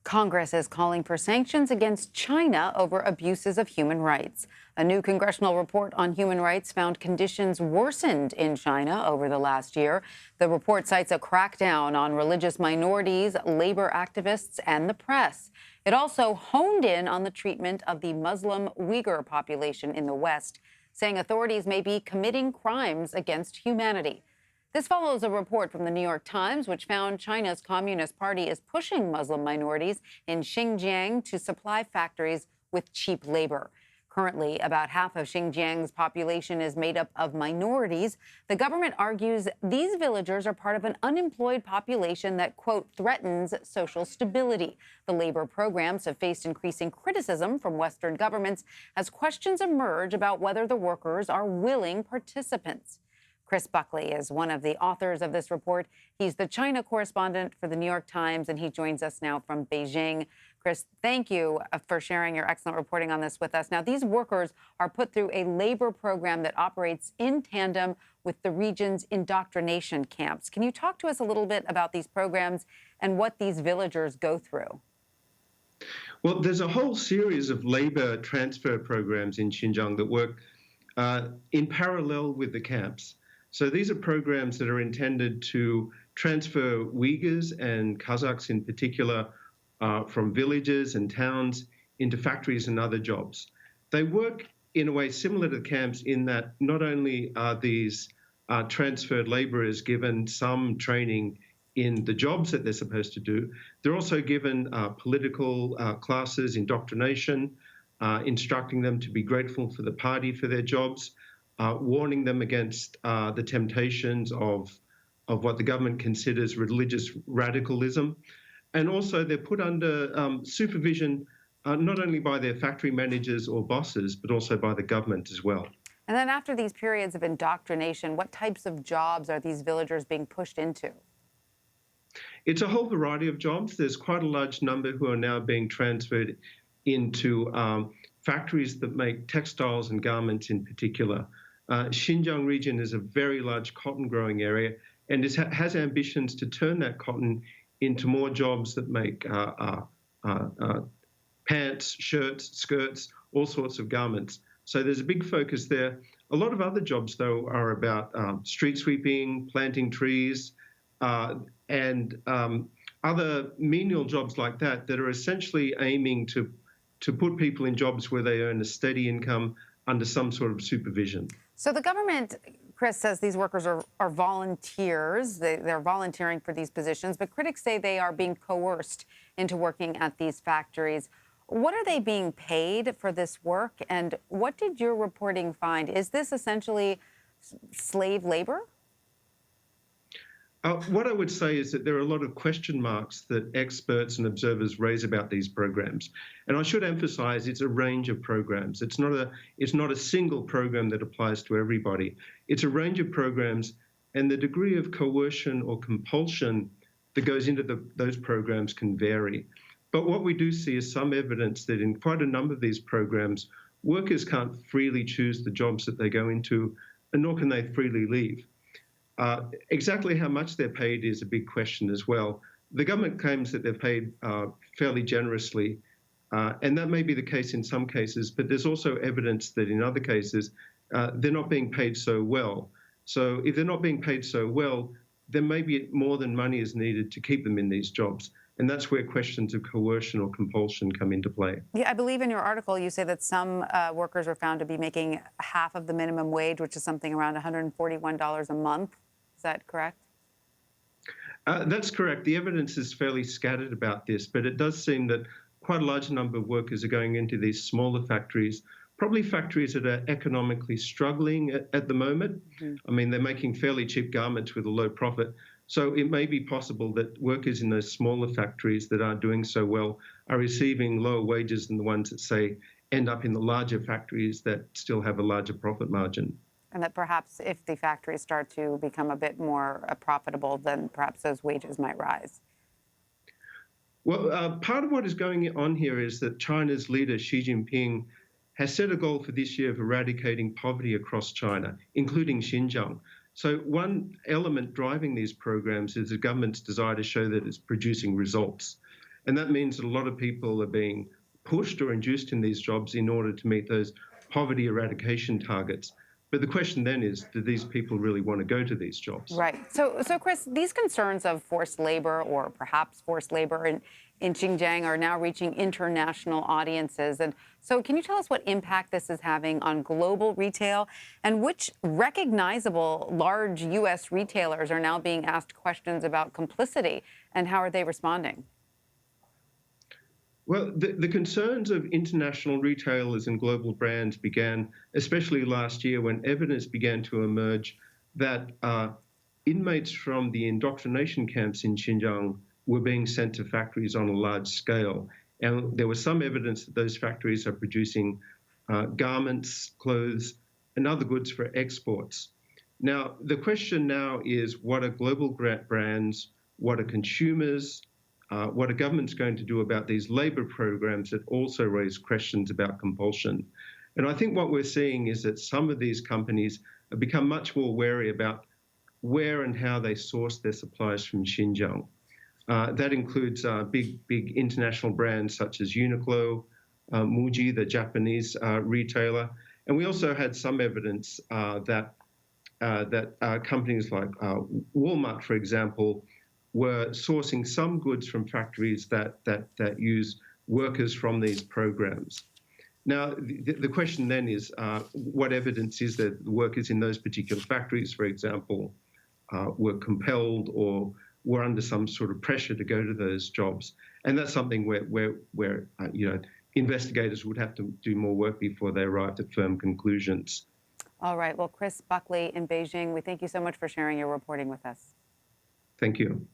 Congress is calling for sanctions against China over abuses of human rights. A new congressional report on human rights found conditions worsened in China over the last year. The report cites a crackdown on religious minorities, labor activists, and the press. It also honed in on the treatment of the Muslim Uyghur population in the West, saying authorities may be committing crimes against humanity. This follows a report from the New York Times, which found China's Communist Party is pushing Muslim minorities in Xinjiang to supply factories with cheap labor. Currently, about half of Xinjiang's population is made up of minorities. The government argues these villagers are part of an unemployed population that, quote, threatens social stability. The labor programs have faced increasing criticism from Western governments as questions emerge about whether the workers are willing participants. Chris Buckley is one of the authors of this report. He's the China correspondent for the New York Times, and he joins us now from Beijing. Chris, thank you for sharing your excellent reporting on this with us. Now, these workers are put through a labor program that operates in tandem with the region's indoctrination camps. Can you talk to us a little bit about these programs and what these villagers go through? Well, there's a whole series of labor transfer programs in Xinjiang that work in parallel with the camps. So these are programs that are intended to transfer Uyghurs and Kazakhs in particular from villages and towns into factories and other jobs. They work in a way similar to the camps in that not only are these transferred laborers given some training in the jobs that they're supposed to do, they're also given political classes, indoctrination, instructing them to be grateful for the party for their jobs, warning them against the temptations of what the government considers religious radicalism. And also they're put under supervision not only by their factory managers or bosses, but also by the government as well. And then after these periods of indoctrination, what types of jobs are these villagers being pushed into? It's a whole variety of jobs. There's quite a large number who are now being transferred into factories that make textiles and garments in particular. Xinjiang region is a very large cotton growing area and has ambitions to turn that cotton into more jobs that make pants, shirts, skirts, all sorts of garments. So there's a big focus there. A lot of other jobs, though, are about street sweeping, planting trees, and other menial jobs like that that are essentially aiming to put people in jobs where they earn a steady income under some sort of supervision. So the government, Chris, says these workers are volunteers. They're volunteering for these positions, but critics say they are being coerced into working at these factories. What are they being paid for this work, and what did your reporting find? Is this essentially slave labor? What I would say is that there are a lot of question marks that experts and observers raise about these programs. And I should emphasize it's a range of programs. It's not a single program that applies to everybody. It's a range of programs, and the degree of coercion or compulsion that goes into those programs can vary. But what we do see is some evidence that in quite a number of these programs, workers can't freely choose the jobs that they go into, and nor can they freely leave. Exactly how much they're paid is a big question as well. The government claims that they're paid fairly generously, and that may be the case in some cases, but there's also evidence that in other cases, they're not being paid so well. So if they're not being paid so well, then maybe more than money is needed to keep them in these jobs. And that's where questions of coercion or compulsion come into play. Yeah, I believe in your article you say that some workers were found to be making half of the minimum wage, which is something around $141 a month. Is that correct? That's correct. The evidence is fairly scattered about this, but it does seem that quite a large number of workers are going into these smaller factories, probably factories that are economically struggling at the moment. Mm-hmm. I mean, they're making fairly cheap garments with a low profit. So it may be possible that workers in those smaller factories that aren't doing so well are receiving lower wages than the ones that, say, end up in the larger factories that still have a larger profit margin. And that perhaps if the factories start to become a bit more profitable, then perhaps those wages might rise. Well, part of what is going on here is that China's leader, Xi Jinping, has set a goal for this year of eradicating poverty across China, including Xinjiang. So one element driving these programs is the government's desire to show that it's producing results. And that means that a lot of people are being pushed or induced in these jobs in order to meet those poverty eradication targets. But the question then is, do these people really want to go to these jobs? Right. So Chris, these concerns of forced labor or perhaps forced labor in Xinjiang are now reaching international audiences. And so can you tell us what impact this is having on global retail and which recognizable large U.S. retailers are now being asked questions about complicity and how are they responding? Well, the concerns of international retailers and global brands began, especially last year, when evidence began to emerge that inmates from the indoctrination camps in Xinjiang were being sent to factories on a large scale. And there was some evidence that those factories are producing garments, clothes, and other goods for exports. Now, the question now is, what are global brands, what are consumers, what are governments going to do about these labor programs that also raise questions about compulsion? And I think what we're seeing is that some of these companies have become much more wary about where and how they source their supplies from Xinjiang. That includes big international brands such as Uniqlo, Muji, the Japanese retailer. And we also had some evidence that companies like Walmart, for example, were sourcing some goods from factories that use workers from these programs. Now, the question then is, what evidence is that the workers in those particular factories, for example, were compelled or were under some sort of pressure to go to those jobs? And that's something where investigators would have to do more work before they arrived at firm conclusions. All right. Well, Chris Buckley in Beijing, we thank you so much for sharing your reporting with us. Thank you.